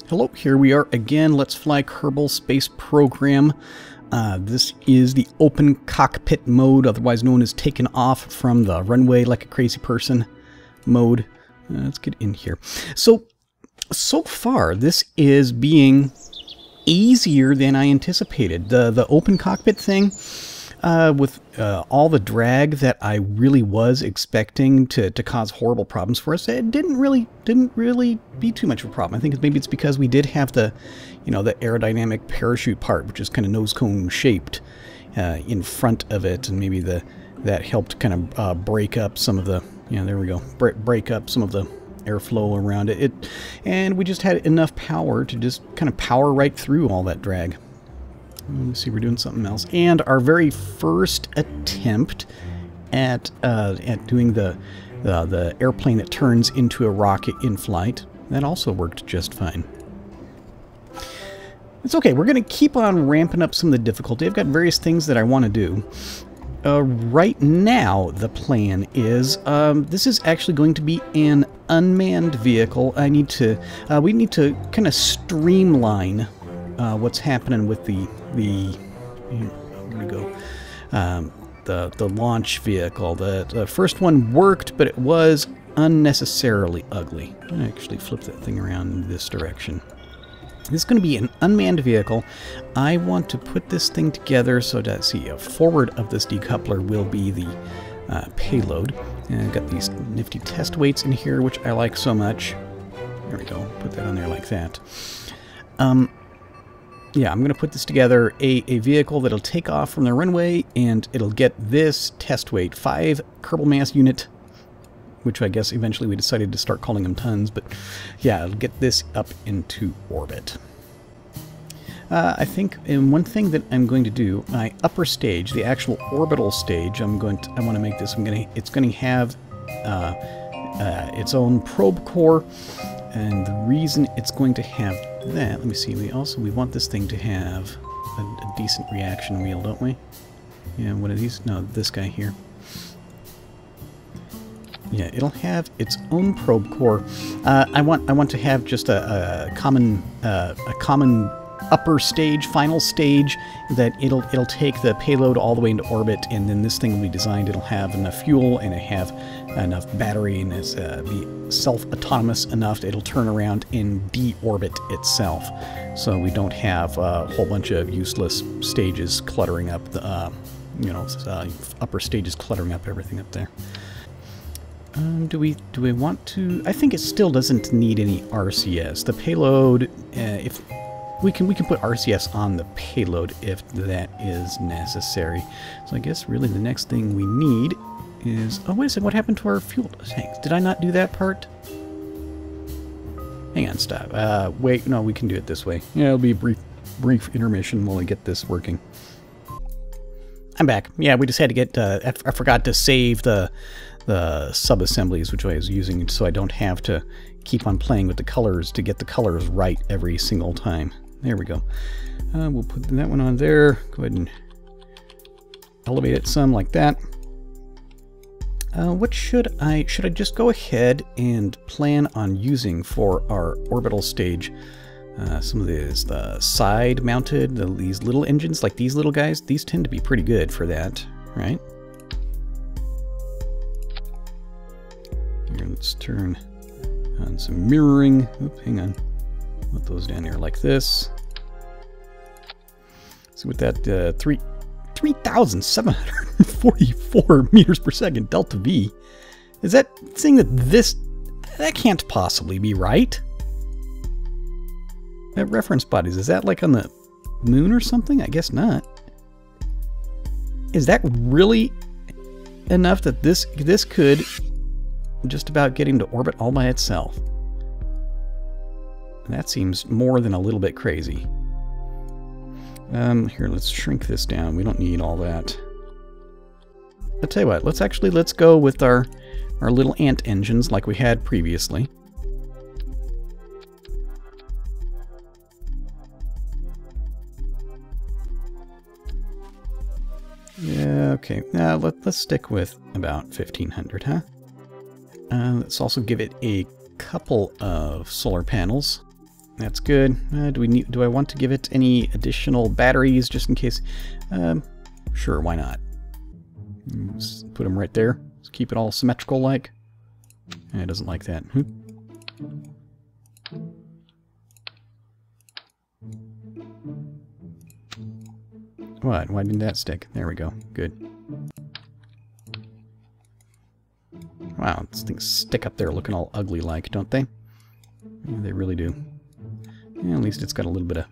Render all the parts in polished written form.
Hello, here we are again. Let's fly Kerbal Space Program. This is the open cockpit mode, otherwise known as taken off from the runway like a crazy person mode. Let's get in here. So far, this is being easier than I anticipated. The open cockpit thing, with all the drag that I really was expecting to cause horrible problems for us, it didn't really be too much of a problem. I think maybe it's because we did have the, the aerodynamic parachute part, which is kind of nose cone shaped in front of it, and maybe that helped kind of break up some of the, there we go, break up some of the airflow around it. And we just had enough power to just kind of power right through all that drag. Let me see, we're doing something else. And our very first attempt at doing the airplane that turns into a rocket in flight, that also worked just fine. It's okay, we're going to keep on ramping up some of the difficulty. I've got various things that I want to do. Right now, the plan is, this is actually going to be an unmanned vehicle. We need to kind of streamline what's happening with the launch vehicle. The first one worked, but it was unnecessarily ugly. I'm going to actually flip that thing around in this direction. This is going to be an unmanned vehicle. I want to put this thing together so that, forward of this decoupler will be the payload. And I've got these nifty test weights in here, which I like so much. There we go. Put that on there like that. Yeah, I'm going to put this together, a vehicle that'll take off from the runway, and it'll get this test weight, 5 Kerbal mass unit, which I guess eventually we decided to start calling them tons, but yeah, it'll get this up into orbit. I think, and one thing that I'm going to do, my upper stage, the actual orbital stage, I want to make this, it's going to have its own probe core, and the reason it's going to have that, let me see, we want this thing to have a decent reaction wheel, don't we? Yeah, what are these? No, this guy here. Yeah, it'll have its own probe core. I want to have just a common upper stage, final stage, that it'll take the payload all the way into orbit, and then this thing will be designed. It'll have enough fuel and have enough battery, and be self-autonomous enough that it'll turn around and de-orbit itself, so we don't have a whole bunch of useless stages cluttering up the upper stages cluttering up everything up there. Do we want to? I think it still doesn't need any RCS. The payload, if we can put RCS on the payload if that is necessary. So I guess really the next thing we need is, oh wait a second, what happened to our fuel tanks? Did I not do that part? Hang on, stop. Wait, no, we can do it this way. Yeah, it'll be a brief intermission while we get this working. I'm back. Yeah, we just had to get. I forgot to save the sub-assemblies, which I was using, so I don't have to keep on playing with the colors to get the colors right every single time. There we go. We'll put that one on there. Go ahead and elevate it some like that. What should I just go ahead and plan on using for our orbital stage? Some of these, the side-mounted, these little engines, like these little guys, these tend to be pretty good for that, right? Here, let's turn on some mirroring. Oop, hang on. Put those down there like this. So with that 3,744 meters per second delta V, is that saying that can't possibly be right? That reference bodies, is that like on the moon or something? I guess not. Is that really enough that this could just about get into orbit all by itself? That seems more than a little bit crazy. Here, let's shrink this down. We don't need all that. I'll tell you what, let's go with our little ant engines like we had previously. Yeah, okay. Now let's stick with about 1,500, huh? Let's also give it a couple of solar panels. that's good. Do I want to give it any additional batteries just in case? Sure, why not? Just put them right there. Just keep it all symmetrical like. It doesn't like that. What? Why didn't that stick? There we go. Good. Wow, these things stick up there looking all ugly like, don't they? Yeah, they really do. Yeah, at least it's got a little bit of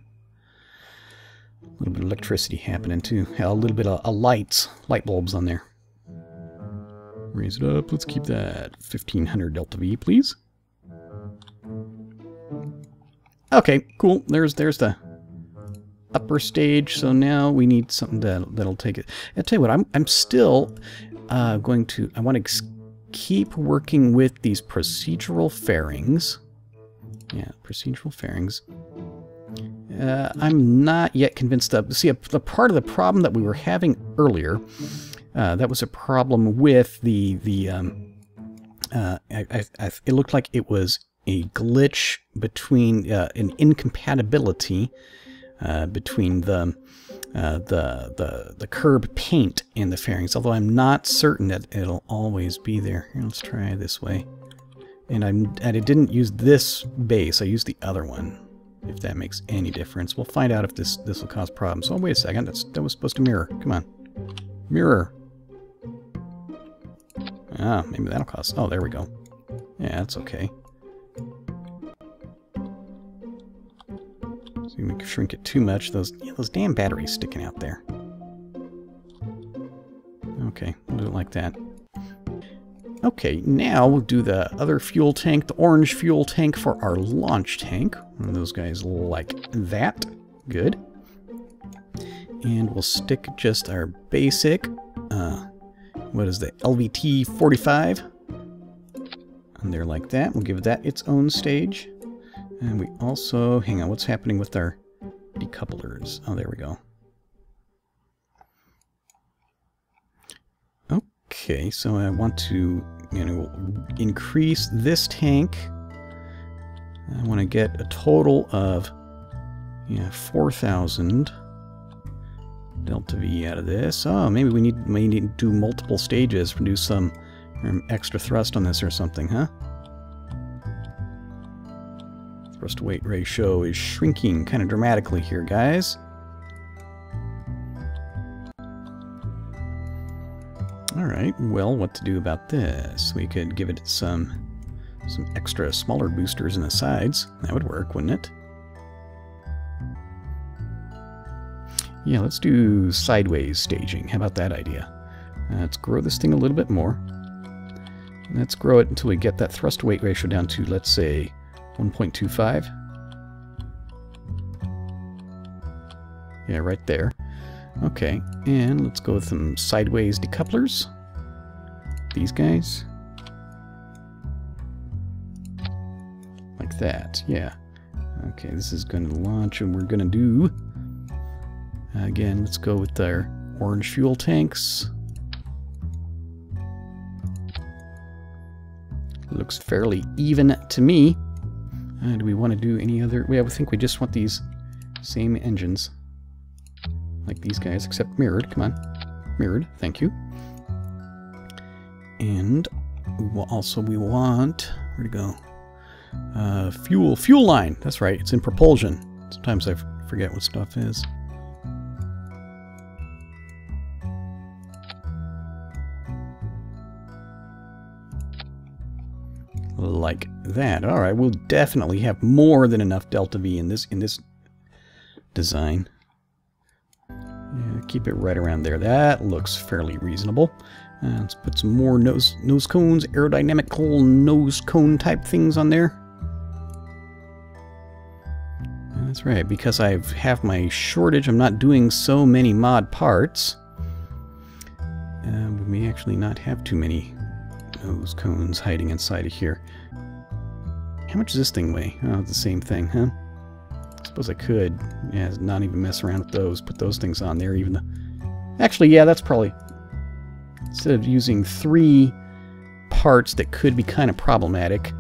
electricity happening too. A little bit of light bulbs on there. Raise it up. Let's keep that 1500 delta V, please. Okay, cool. There's the upper stage. So now we need something that'll take it. I'll tell you what. I'm still going to. I want to keep working with these procedural fairings. Yeah, procedural fairings. I'm not yet convinced of... See, the part of the problem that we were having earlier, that was a problem with it looked like it was a glitch between, an incompatibility between the curb paint and the fairings, although I'm not certain that it'll always be there. Here, let's try it this way. And I didn't use this base, I used the other one. If that makes any difference. We'll find out if this will cause problems. Oh, wait a second. That was supposed to mirror. Come on. Mirror. Ah, maybe that'll cause... Oh, there we go. Yeah, that's okay. So we can shrink it too much. Those damn batteries sticking out there. Okay, we'll do it like that. Okay, now we'll do the other fuel tank, the orange fuel tank for our launch tank. And those guys like that. Good. And we'll stick just our basic, what is that, LVT 45. And there like that. We'll give that its own stage. And we also, hang on, what's happening with our decouplers? Oh, there we go. Okay, so I want to, increase this tank. I want to get a total of 4,000 delta V out of this. Oh, maybe we need to do multiple stages, do some extra thrust on this or something, huh? Thrust to weight ratio is shrinking kind of dramatically here, guys. Alright, well, what to do about this? We could give it some extra smaller boosters in the sides. That would work, wouldn't it? Yeah, let's do sideways staging. How about that idea? Let's grow this thing a little bit more. Let's grow it until we get that thrust to weight ratio down to, let's say, 1.25. Yeah, right there. Okay, and let's go with some sideways decouplers. These guys. Like that, yeah. Okay, this is going to launch, and we're going to do... again, let's go with our orange fuel tanks. Looks fairly even to me. Do we want to do any other... I think we just want these same engines. Like these guys, except mirrored. Come on. Mirrored. Thank you. And we want... Where'd it go? Fuel line. That's right. It's in propulsion. Sometimes I forget what stuff is. Like that. All right. We'll definitely have more than enough delta V in this design. Yeah, keep it right around there. That looks fairly reasonable. Let's put some more nose cones, aerodynamical nose cone type things on there. That's right, because I have my shortage, I'm not doing so many mod parts. We may actually not have too many nose cones hiding inside of here. How much does this thing weigh? Oh, it's the same thing, huh? I suppose I could, yeah, not even mess around with those, put those things on there, even though... Actually, yeah, that's probably... Instead of using 3 parts that could be kind of problematic,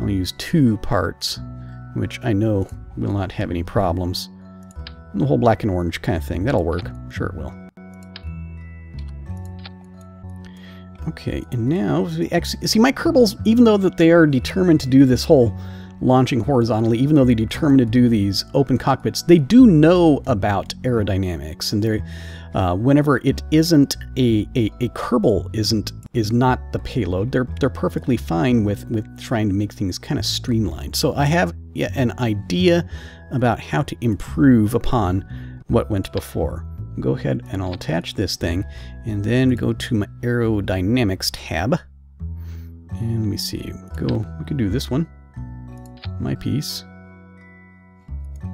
I'll use 2 parts which I know will not have any problems. The whole black and orange kind of thing, that'll work. Sure it will. Okay, and now, see, my Kerbals, even though that they are determined to do this whole launching horizontally, even though they're determined to do these open cockpits, they do know about aerodynamics, and they're whenever it isn't a Kerbal is not the payload, they're perfectly fine with trying to make things kind of streamlined. So I have an idea about how to improve upon what went before. Go ahead and I'll attach this thing, and then go to my aerodynamics tab, and let me see. We can do this one. My piece. I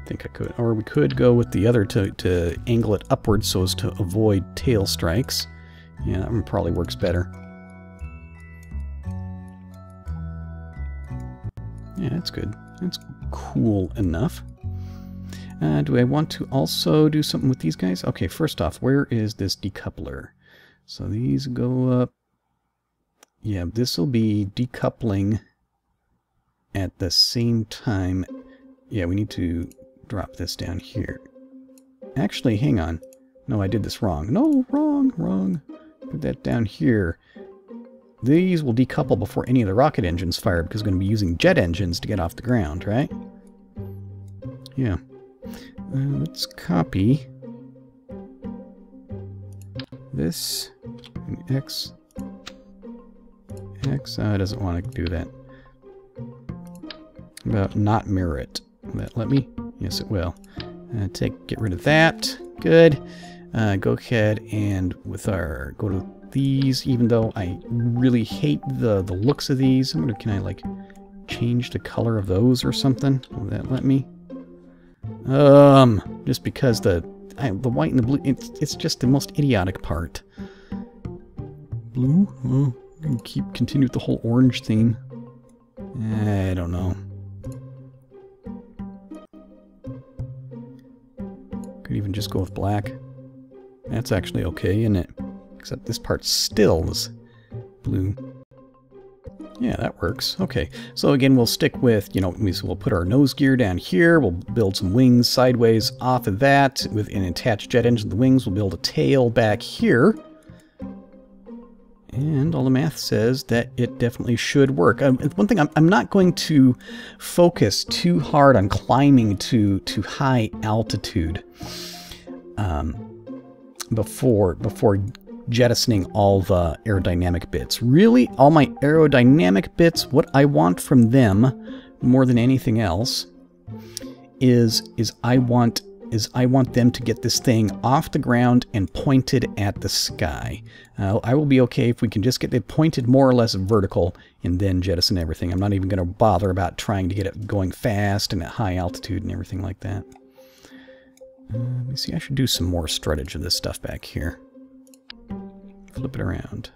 think I could, or we could go with the other to angle it upwards so as to avoid tail strikes. Yeah, that one probably works better. Yeah, that's good. That's cool enough. Do I want to also do something with these guys? Okay, first off, where is this decoupler? So these go up. Yeah, this will be decoupling at the same time. Yeah, we need to drop this down here. Actually, hang on. No, I did this wrong. No, wrong. Put that down here. These will decouple before any of the rocket engines fire, because we're going to be using jet engines to get off the ground, right? Yeah. Let's copy this. X. Doesn't want to do that. About not mirror it. Will that let me? Yes, it will. Get rid of that. Good. Go ahead and go to these. Even though I really hate the looks of these, can I like change the color of those or something? Will that let me? Just because the white and the blue, it's just the most idiotic part. Blue? Oh, I'm gonna continue with the whole orange theme. I don't know. Could even just go with black. That's actually okay, isn't it? Except this part still is blue. Yeah, that works. Okay, so again, we'll stick with, we'll put our nose gear down here. We'll build some wings sideways off of that with an attached jet engine to the wings. We'll build a tail back here. And all the math says that it definitely should work. One thing, I'm not going to focus too hard on climbing to high altitude before jettisoning all the aerodynamic bits. Really, all my aerodynamic bits, what I want from them more than anything else is I want them to get this thing off the ground and pointed at the sky. I will be okay if we can just get it pointed more or less vertical and then jettison everything. I'm not even going to bother about trying to get it going fast and at high altitude and everything like that. Let me see, I should do some more struttage of this stuff back here. Flip it around.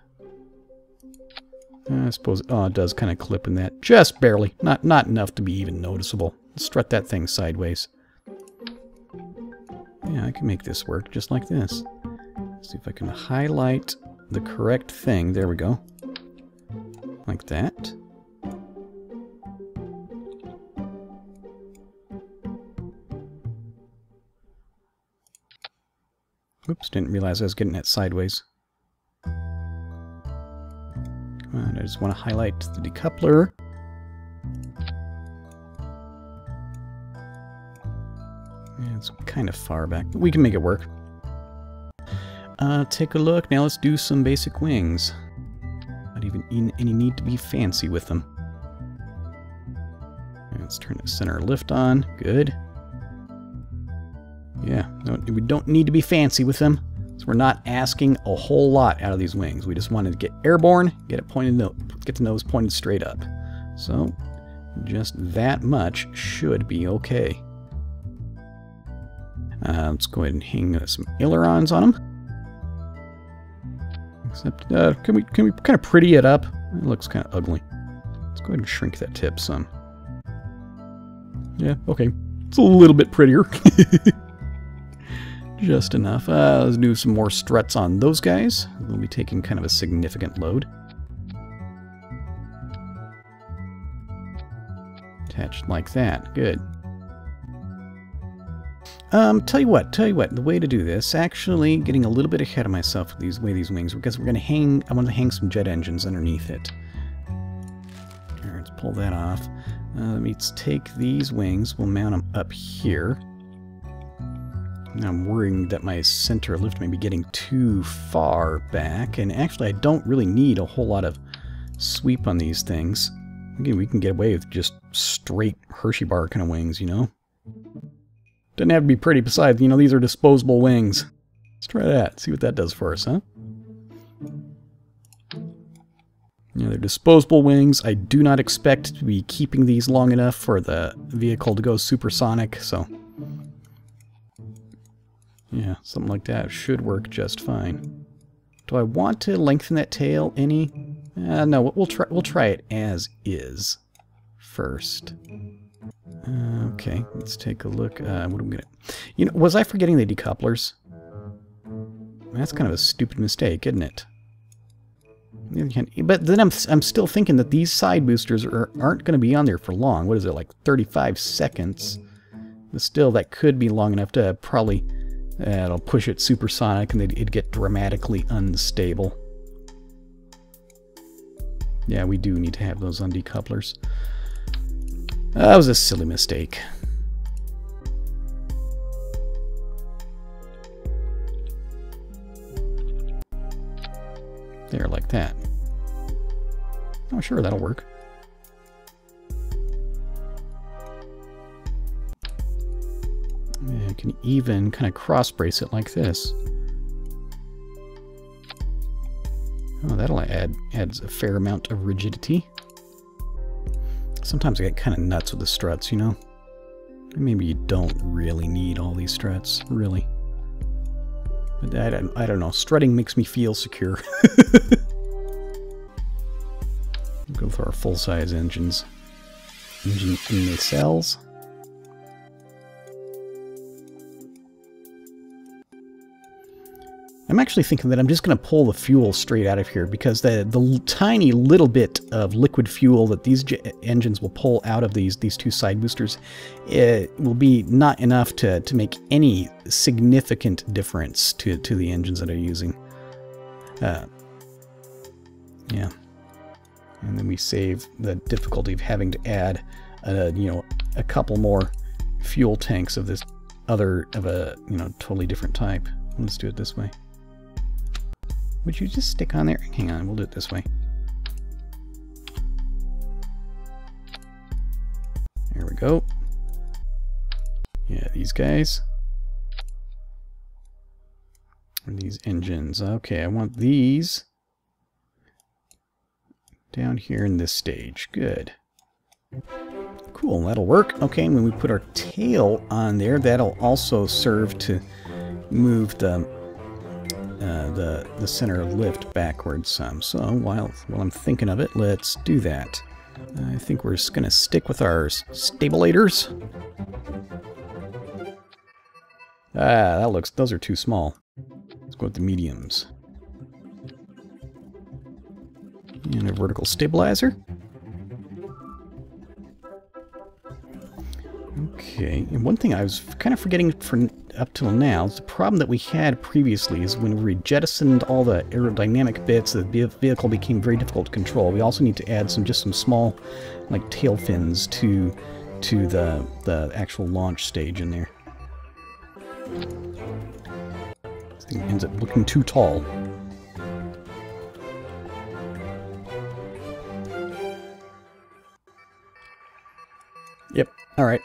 I suppose, it does kind of clip in that. Just barely. Not enough to be even noticeable. Strut that thing sideways. Yeah, I can make this work just like this. Let's see if I can highlight the correct thing. There we go. Like that. Oops, didn't realize I was getting it sideways. Come on, I just want to highlight the decoupler. Yeah, it's kind of far back, but we can make it work. Take a look. Now let's do some basic wings. Not even any need to be fancy with them. Let's turn the center lift on. Good. Yeah, we don't need to be fancy with them. So we're not asking a whole lot out of these wings. We just wanted to get airborne, get the nose pointed straight up. So just that much should be okay. Let's go ahead and hang some ailerons on them. Except, can we kind of pretty it up? It looks kind of ugly. Let's go ahead and shrink that tip some. Yeah, okay. It's a little bit prettier. Just enough. Let's do some more struts on those guys. They'll be taking kind of a significant load. Attached like that. Good. Tell you what, the way to do this, actually getting a little bit ahead of myself with these wings, because we're going to hang, I want to hang some jet engines underneath it. Here, let's pull that off. Let me take these wings, we'll mount them up here. Now I'm worrying that my center lift may be getting too far back, and actually I don't really need a whole lot of sweep on these things. Again, we can get away with just straight Hershey bar kind of wings, you know? Doesn't have to be pretty. Besides, you know, these are disposable wings. Let's try that. See what that does for us, huh? Yeah, they're disposable wings. I do not expect to be keeping these long enough for the vehicle to go supersonic, so... yeah, something like that should work just fine. Do I want to lengthen that tail any? No, we'll try it as is first. Okay, let's take a look. What am I gonna... You know, was I forgetting the decouplers? That's kind of a stupid mistake, isn't it? But then I'm still thinking that these side boosters aren't going to be on there for long. What is it, like 35 seconds? But still, that could be long enough to probably... it'll push it supersonic and it'd get dramatically unstable. Yeah, we do need to have those on decouplers. That was a silly mistake. There, like that. Oh, sure, that'll work. I can even kind of cross-brace it like this. Oh, that'll adds a fair amount of rigidity. Sometimes I get kind of nuts with the struts, you know? Maybe you don't really need all these struts, really. But I don't know. Strutting makes me feel secure. Go with our full-size engines. Engine in the cells. I'm actually thinking that I'm just going to pull the fuel straight out of here, because the tiny little bit of liquid fuel that these engines will pull out of these two side boosters, it will be not enough to make any significant difference to the engines that I'm using. Yeah. And then we save the difficulty of having to add, you know, a couple more fuel tanks of this other, of a, you know, totally different type. Let's do it this way. Would you just stick on there? Hang on, we'll do it this way. There we go. Yeah, these guys. And these engines. Okay, I want these down here in this stage. Good. Cool, that'll work. Okay, and when we put our tail on there, that'll also serve to move the center of lift backwards some. So while I'm thinking of it, let's do that. I think we're just going to stick with our stabilators. Those are too small. Let's go with the mediums. And a vertical stabilizer. Okay, and one thing I was kind of forgetting up till now is the problem that we had previously is when we jettisoned all the aerodynamic bits, the vehicle became very difficult to control. We also need to add just some small, like, tail fins to the actual launch stage in there. This thing ends up looking too tall. Yep, alright.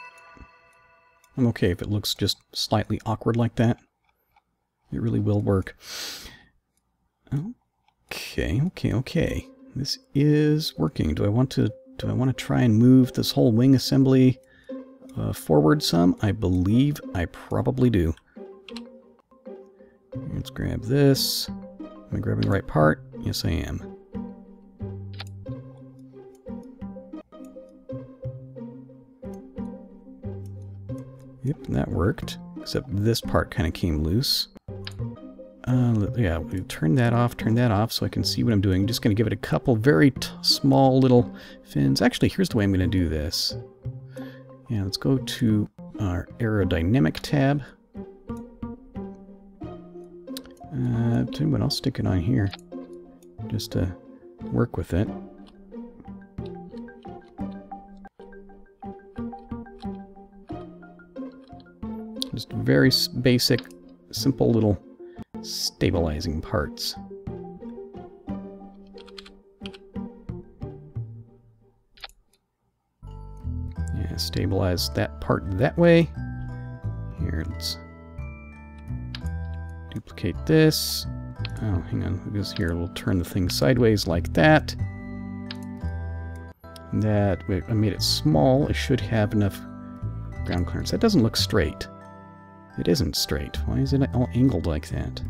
I'm okay if it looks just slightly awkward like that. It really will work. Okay. This is working. Do I want to try and move this whole wing assembly forward some? I believe I probably do. Let's grab this. Am I grabbing the right part? Yes, I am. Yep, that worked. Except this part kind of came loose. Yeah, we turn that off so I can see what I'm doing. I'm just going to give it a couple very small little fins. Actually, here's the way I'm going to do this. Yeah, let's go to our aerodynamic tab. Tell you what, I'll stick it on here just to work with it. Just very basic, simple little stabilizing parts. Yeah, stabilize that part that way. Here, let's duplicate this. Oh, hang on, because here we'll turn the thing sideways like that. That, wait, I made it small. It should have enough ground clearance. That doesn't look straight. It isn't straight. Why is it all angled like that?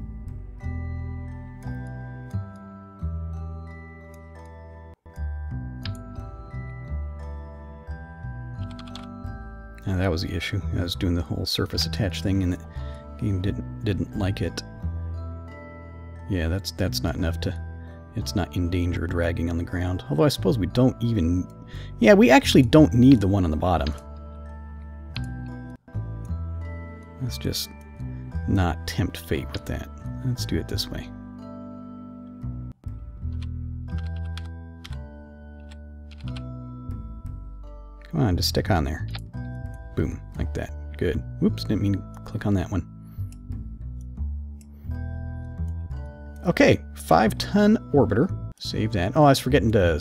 Now that was the issue. I was doing the whole surface attach thing and the game didn't like it. Yeah, that's not enough to... It's not in danger of dragging on the ground. Although I suppose we don't even... Yeah, we actually don't need the one on the bottom. Let's just not tempt fate with that. Let's do it this way. Come on, just stick on there. Boom, like that. Good. Whoops, didn't mean to click on that one. Okay, 5-ton orbiter. Save that. Oh, I was forgetting to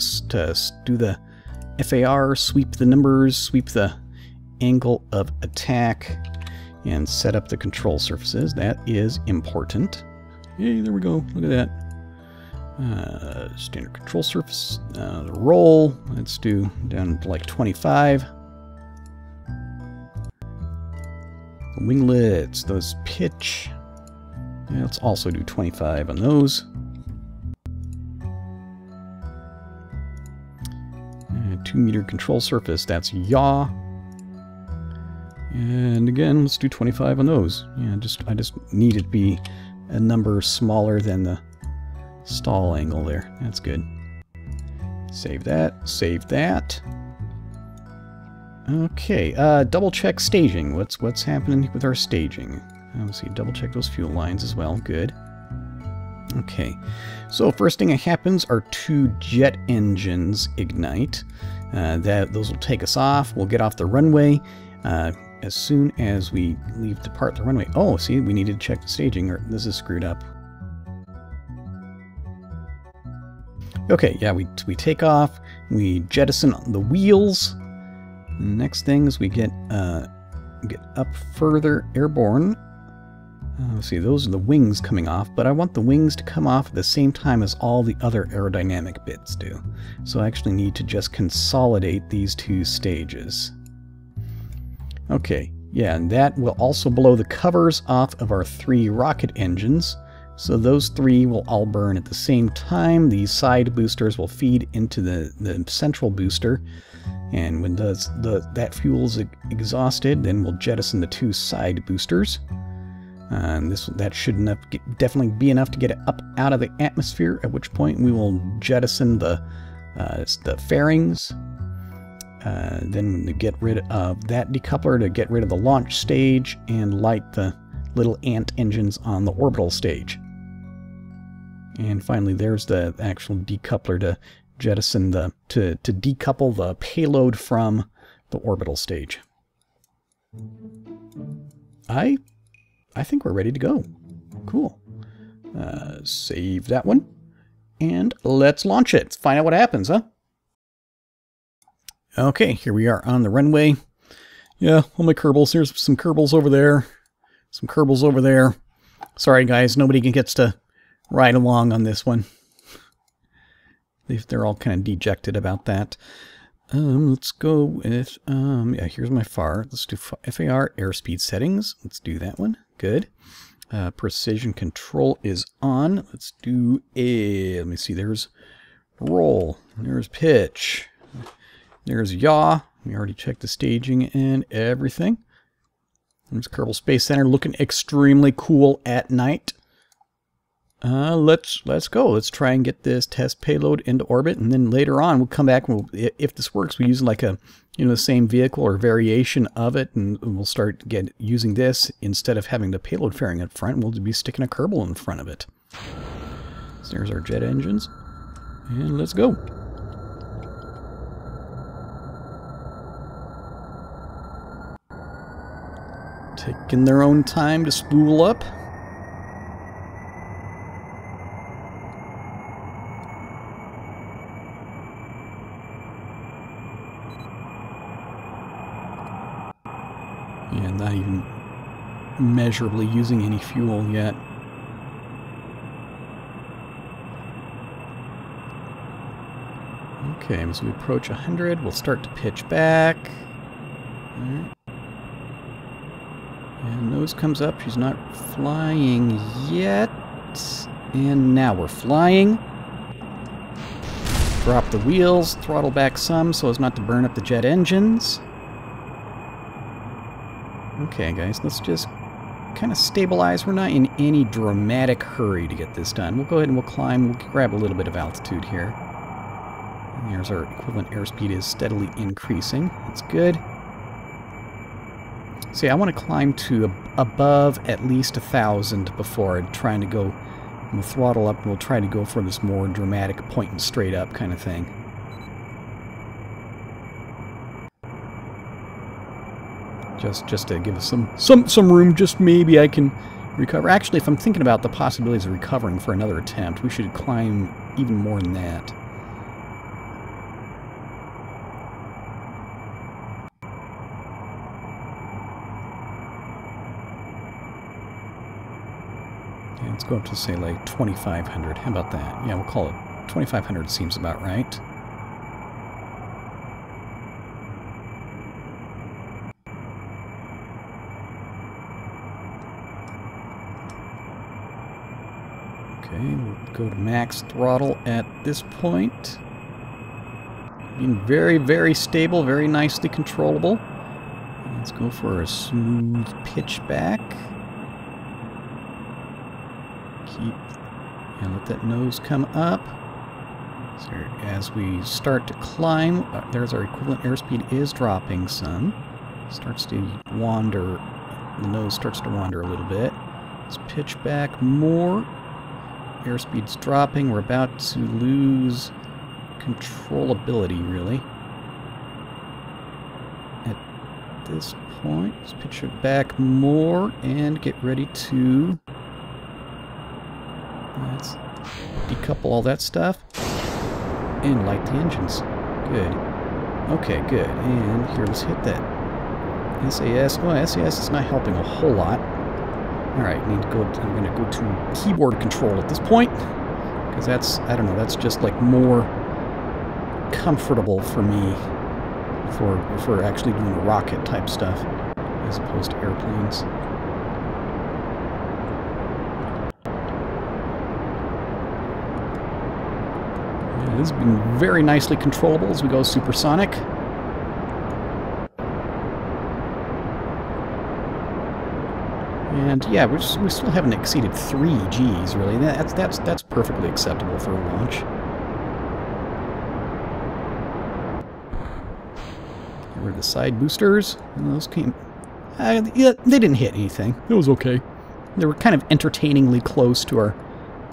do the FAR, sweep the numbers, sweep the angle of attack, and set up the control surfaces. That is important. Hey, there we go. Look at that. Standard control surface. The roll. Let's do down to like 25. The winglets. Those pitch. Yeah, let's also do 25 on those. 2-meter control surface. That's yaw. And again, let's do 25 on those. Yeah, I just need it to be a number smaller than the stall angle there. That's good. Save that. Save that. Okay, double check staging. What's happening with our staging? Let's see, double check those fuel lines as well. Good. Okay, so first thing that happens are 2 jet engines ignite. Those will take us off. We'll get off the runway. As soon as we depart the runway. Oh, see, we needed to check the staging, or this is screwed up. Okay, yeah, we take off, we jettison the wheels. The next thing is we get up further airborne. Let's see, those are the wings coming off, but I want the wings to come off at the same time as all the other aerodynamic bits do. So I actually need to just consolidate these 2 stages. Okay, yeah, and that will also blow the covers off of our 3 rocket engines. So those 3 will all burn at the same time. These side boosters will feed into the central booster. And when that fuel is exhausted, then we'll jettison the 2 side boosters. That should definitely be enough to get it up out of the atmosphere, at which point we will jettison the fairings. Then we get rid of that decoupler to get rid of the launch stage and light the little ant engines on the orbital stage. And finally, there's the actual decoupler to jettison to decouple the payload from the orbital stage. I think we're ready to go. Cool. Save that one. And let's launch it. Let's find out what happens, huh? Okay, here we are on the runway. Yeah, all my Kerbals. There's some Kerbals over there. Some Kerbals over there. Sorry, guys. Nobody gets to ride along on this one. They're all kind of dejected about that. Let's go with... yeah, here's my FAR. Let's do FAR airspeed settings. Let's do that one. Good. Precision control is on. Let's do a... Let me see. There's roll. There's pitch. There's yaw. We already checked the staging and everything. There's Kerbal Space Center looking extremely cool at night. Let's go. Let's try and get this test payload into orbit, and then later on we'll come back and if this works, we use like a the same vehicle or variation of it, and we'll start using this instead of having the payload fairing up front. We'll be sticking a Kerbal in front of it. So there's our jet engines, and let's go. Taking their own time to spool up. And not even measurably using any fuel yet. Okay, as we approach 100, we'll start to pitch back. Alright. And nose comes up. She's not flying yet. And now we're flying. Drop the wheels, throttle back some so as not to burn up the jet engines. Okay, guys, let's just kind of stabilize. We're not in any dramatic hurry to get this done. We'll go ahead and we'll climb. We'll grab a little bit of altitude here. And there's our equivalent airspeed is steadily increasing. That's good. See, I want to climb to above at least 1,000 before trying to go. We'll throttle up and we'll try to go for this more dramatic pointing straight up kind of thing. Just to give us some room, just maybe I can recover. Actually, if I'm thinking about the possibilities of recovering for another attempt, we should climb even more than that. Yeah, let's go up to, say, like 2,500. How about that? Yeah, we'll call it 2,500 seems about right. Okay, we'll go to max throttle at this point. Being very, very stable, very nicely controllable. Let's go for a smooth pitch back. And let that nose come up. So as we start to climb, there's our equivalent airspeed is dropping some. Starts to wander. The nose starts to wander a little bit. Let's pitch back more. Airspeed's dropping. We're about to lose controllability, really. At this point, let's pitch it back more and get ready to... Let's decouple all that stuff and light the engines. Good. Okay, good. And here, let's hit that SAS. Oh, SAS is not helping a whole lot. Alright, need to go. I'm going to go to keyboard control at this point, because that's, I don't know, that's just like more comfortable for me for actually doing rocket type stuff as opposed to airplanes. Yeah, this has been very nicely controllable as we go supersonic. And yeah, we still haven't exceeded 3 Gs, really. That's perfectly acceptable for a launch. Get rid of the side boosters. And those came... yeah, they didn't hit anything. It was okay. They were kind of entertainingly close to our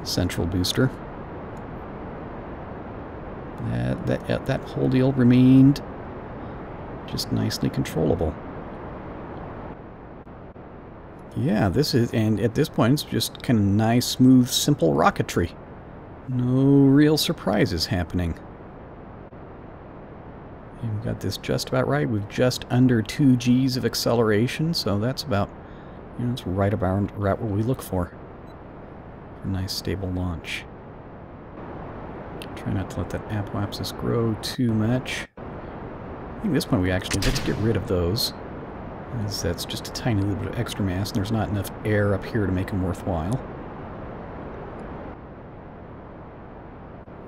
central booster. That whole deal remained just nicely controllable. Yeah, this is, and at this point it's just kind of nice, smooth, simple rocketry. No real surprises happening. And we've got this just about right. We've just under 2 Gs of acceleration, so that's about, you know, it's right about what we look for a nice, stable launch. Try not to let that apoapsis grow too much. I think at this point we actually, let's get rid of those. As that's just a tiny little bit of extra mass, and there's not enough air up here to make them worthwhile.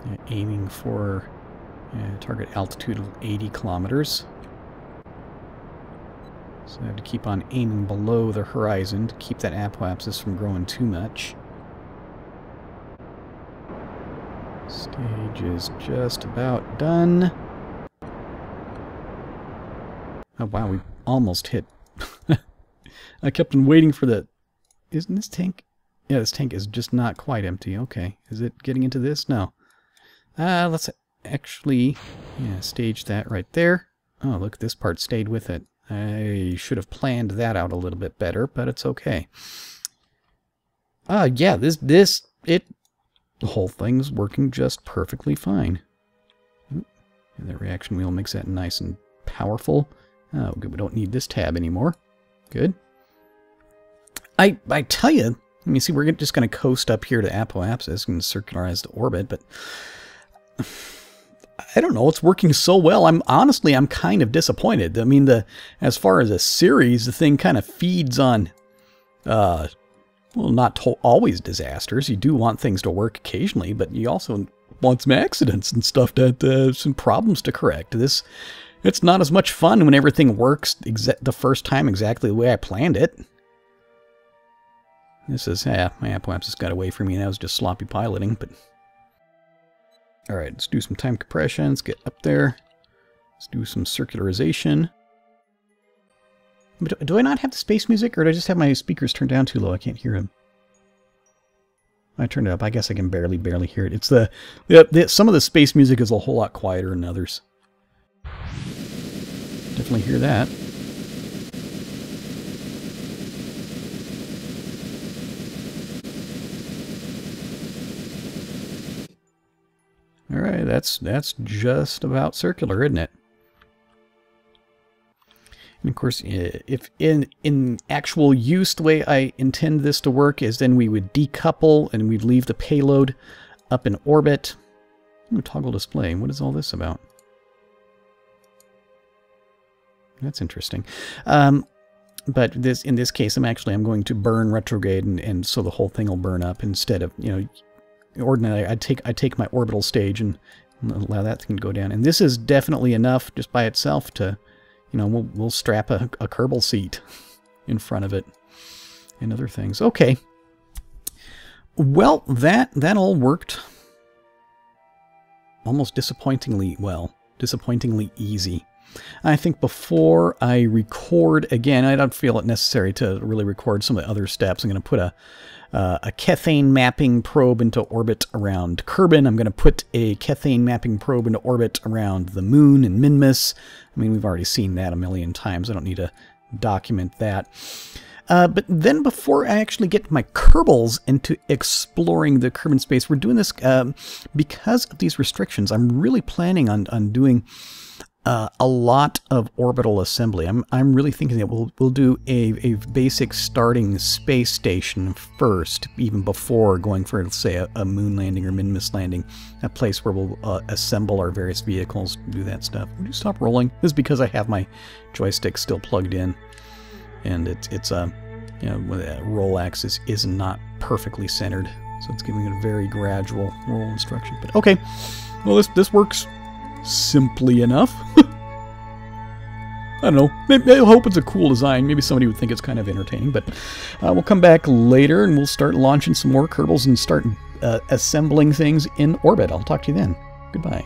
Yeah, aiming for target altitude of 80 kilometers. So I have to keep on aiming below the horizon to keep that apoapsis from growing too much. Stage is just about done. Oh, wow, we almost hit. I kept on waiting for the... Isn't this tank? Yeah, this tank is just not quite empty. Okay. Is it getting into this? No. Let's actually stage that right there. Oh, look, this part stayed with it. I should have planned that out a little bit better, but it's okay. Yeah, the whole thing's working just perfectly fine. And the reaction wheel makes that nice and powerful. Oh, good, we don't need this tab anymore. Good. I tell you, let me see, we're just going to coast up here to apoapsis and circularize the orbit, but I don't know, it's working so well. Honestly, I'm kind of disappointed. I mean, as far as a series, the thing kind of feeds on, well, not always disasters. You do want things to work occasionally, but you also want some accidents and stuff, some problems to correct. It's not as much fun when everything works the first time exactly the way I planned it. This is, my apoapsis got away from me, and that was just sloppy piloting, but... Alright, let's do some time compression, let's get up there. Let's do some circularization. But do I not have the space music, or do I just have my speakers turned down too low? I can't hear them. I turned it up, I guess I can barely hear it. It's some of the space music is a whole lot quieter than others. Definitely hear that. All right, that's just about circular, isn't it? And of course, if in actual use, the way I intend this to work is then we would decouple and we'd leave the payload up in orbit. Ooh, toggle display. What is all this about? That's interesting. But in this case, I'm going to burn retrograde, and so the whole thing will burn up instead of, ordinarily I'd take my orbital stage and allow that thing to go down. And this is definitely enough just by itself to, we'll strap a Kerbal seat in front of it and other things. Okay. Well, that all worked almost disappointingly well, disappointingly easy. I think before I record again, I don't feel it necessary to really record some of the other steps. I'm going to put a Kethane mapping probe into orbit around Kerbin. I'm going to put a Kethane mapping probe into orbit around the Moon and Minmus. I mean, we've already seen that a million times. I don't need to document that. But then before I actually get my Kerbals into exploring the Kerbin space, we're doing this because of these restrictions. I'm really planning on doing a lot of orbital assembly. I'm really thinking that we'll do a basic starting space station first, even before going for, let's say, a moon landing or Minmus landing, a place where we'll assemble our various vehicles, do that stuff. Would you stop rolling? This is because I have my joystick still plugged in, and it's the roll axis is not perfectly centered, so it's giving it a very gradual roll instruction. But okay, well this works simply enough. I don't know. Maybe, I hope it's a cool design. Maybe somebody would think it's kind of entertaining. But we'll come back later and we'll start launching some more Kerbals and start assembling things in orbit. I'll talk to you then. Goodbye.